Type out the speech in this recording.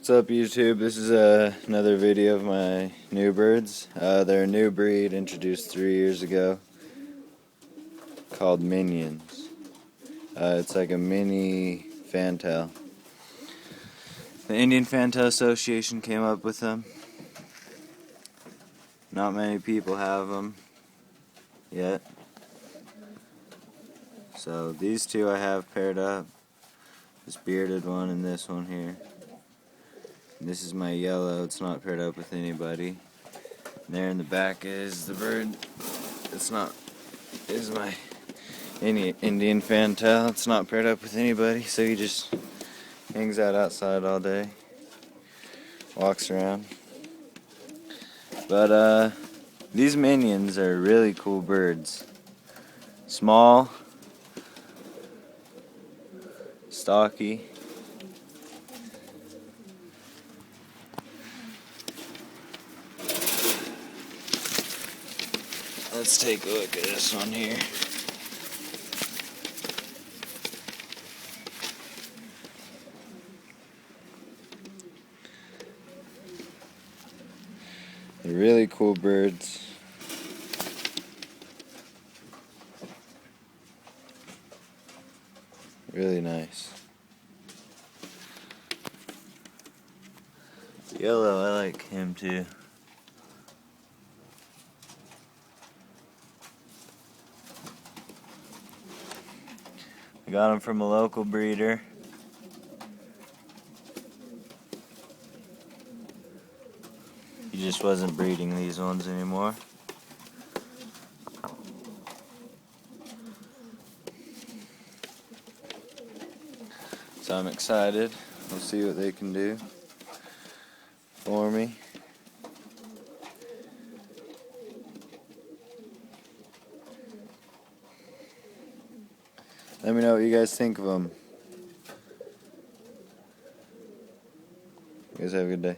What's up, YouTube? This is another video of my new birds. They're a new breed introduced 3 years ago called Minions. It's like a mini Fantail. The Indian Fantail Association came up with them. Not many people have them yet. So these two I have paired up. This bearded one and this one here. This is my yellow, it's not paired up with anybody. And there in the back is the bird. Is my Indian Fantail. It's not paired up with anybody, so he just hangs out outside all day. Walks around. But these Minions are really cool birds. Small, stocky. Let's take a look at this one here. They're really cool birds. Really nice. The yellow, I like him too. I got him from a local breeder. He just wasn't breeding these ones anymore. So I'm excited. We'll see what they can do for me. Let me know what you guys think of them. You guys have a good day.